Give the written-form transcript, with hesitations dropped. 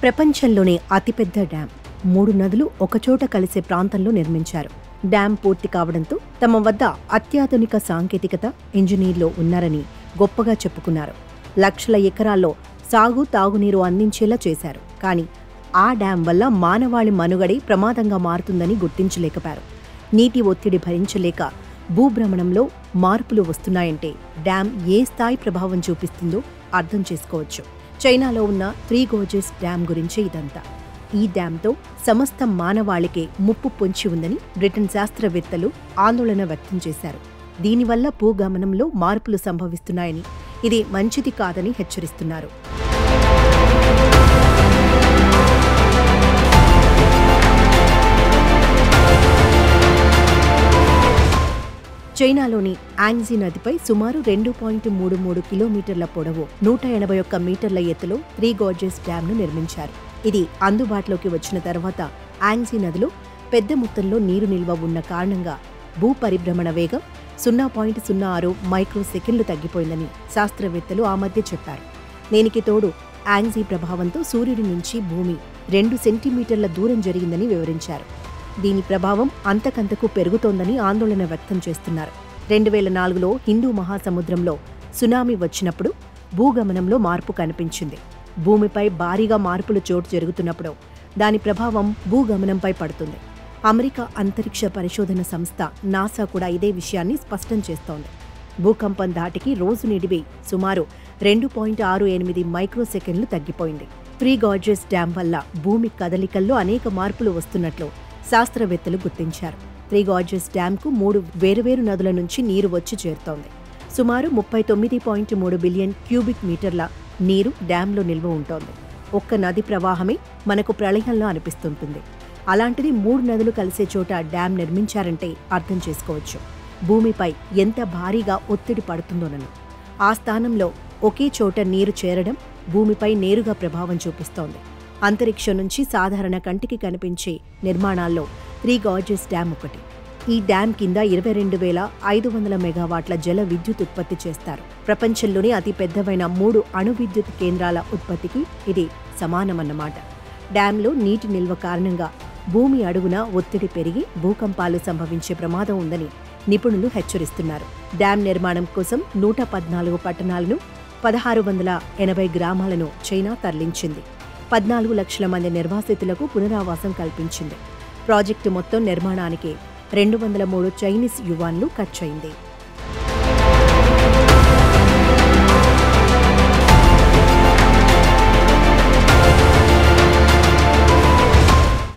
ప్రపంచంలోనే అతిపెద్ద డ్యాం 3 నదులు ఒకచోట కలిసే ప్రాంతంలో నిర్మించారు. డ్యాం పూర్తి కావడంతో తమ వద్ద అత్యాధునిక సాంకేతికత, ఇంజనీర్లు ఉన్నారని గొప్పగా చెప్పుకున్నారు. లక్షల ఎకరాల్లో సాగు, తాగునీరు అందించేలా చేశారు. కానీ ఆ డ్యాం వల్ల మానవాళి మనుగడే ప్రమాదంగా మారుతుందని గుర్తించలేకపోయారు. నీటి ఒత్తిడి భరించలేక భూభ్రమణంలో మార్పులు వస్తున్నాయంటే డ్యాం ఏ స్థాయి ప్రభావం చూపిస్తుందో అర్థం చేసుకోవచ్చు. చైనాలో ఉన్న త్రీ గోర్జెస్ డ్యాం గురించే ఇదంతా. ఈ డ్యాంతో సమస్త మానవాళికే ముప్పు పొంచి ఉందని బ్రిటన్ శాస్త్రవేత్తలు ఆందోళన వ్యక్తం చేశారు. దీనివల్ల భూగమనంలో మార్పులు సంభవిస్తున్నాయని, ఇది మంచిది కాదని హెచ్చరిస్తున్నారు. చైనాలోని యాంగ్జీ నదిపై సుమారు 2.33 కిలోమీటర్ల పొడవు, 181 మీటర్ల ఎత్తులో త్రీ గోర్జెస్ డ్యాంను నిర్మించారు. ఇది అందుబాటులోకి వచ్చిన తర్వాత యాంగ్జీ నదిలో పెద్ద మొత్తంలో నీరు నిల్వ ఉన్న కారణంగా భూ పరిభ్రమణ వేగం 0.06 మైక్రో సెకండ్లు తగ్గిపోయిందని శాస్త్రవేత్తలు ఆ మధ్య చెప్పారు. దీనికి తోడు యాంగ్జీ ప్రభావంతో సూర్యుడి నుంచి భూమి 2 సెంటీమీటర్ల దూరం జరిగిందని వివరించారు. దీని ప్రభావం అంతకంతకు పెరుగుతోందని ఆందోళన వ్యక్తం చేస్తున్నారు. 2004లో హిందూ మహాసముద్రంలో సునామీ వచ్చినప్పుడు భూగమనంలో మార్పు కనిపించింది. భూమిపై భారీగా మార్పులు చోటు జరుగుతున్నప్పుడు దాని ప్రభావం భూగమనంపై పడుతుంది. అమెరికా అంతరిక్ష పరిశోధన సంస్థ నాసా కూడా ఇదే విషయాన్ని స్పష్టం చేస్తోంది. భూకంపం ధాటికి రోజు నిడివి సుమారు 2.68 మైక్రో సెకండ్లు తగ్గిపోయింది. త్రీ గార్జెస్ డ్యాం వల్ల భూమి కదలికల్లో అనేక మార్పులు వస్తున్నట్లు శాస్త్రవేత్తలు గుర్తించారు. త్రీ గార్జెస్ డ్యాంకు 3 వేరువేరు నదుల నుంచి నీరు వచ్చి చేరుతోంది. సుమారు 39.3 బిలియన్ క్యూబిక్ మీటర్ల నీరు డ్యాంలో నిల్వ ఉంటోంది. ఒక్క నది ప్రవాహమే మనకు ప్రళయంలో అనిపిస్తుంటుంది. అలాంటిది 3 నదులు కలిసే చోట డ్యాం నిర్మించారంటే అర్థం చేసుకోవచ్చు భూమిపై ఎంత భారీగా ఒత్తిడి పడుతుందోనని. ఆ స్థానంలో ఒకే చోట నీరు చేరడం భూమిపై నేరుగా ప్రభావం చూపిస్తోంది. అంతరిక్షం నుంచి సాధారణ కంటికి కనిపించే నిర్మాణాల్లో త్రీ గార్జెస్ డ్యాం ఒకటి. ఈ డ్యాం కింద 22,500 మెగావాట్ల జల విద్యుత్ ఉత్పత్తి చేస్తారు. ప్రపంచంలోనే అతి పెద్దవైన 3 అణు విద్యుత్ కేంద్రాల ఉత్పత్తికి ఇది సమానమన్నమాట. డ్యాంలో నీటి నిల్వ కారణంగా భూమి అడుగున ఒత్తిడి పెరిగి భూకంపాలు సంభవించే ప్రమాదం ఉందని నిపుణులు హెచ్చరిస్తున్నారు. డ్యాం నిర్మాణం కోసం 114 పట్టణాలను, 1680 గ్రామాలను చైనా తరలించింది. 14 లక్షల మంది నిర్వాసితులకు పునరావాసం కల్పించింది. ప్రాజెక్టు మొత్తం నిర్మాణానికి 203 చైనీస్ యువాన్లు ఖర్చయింది.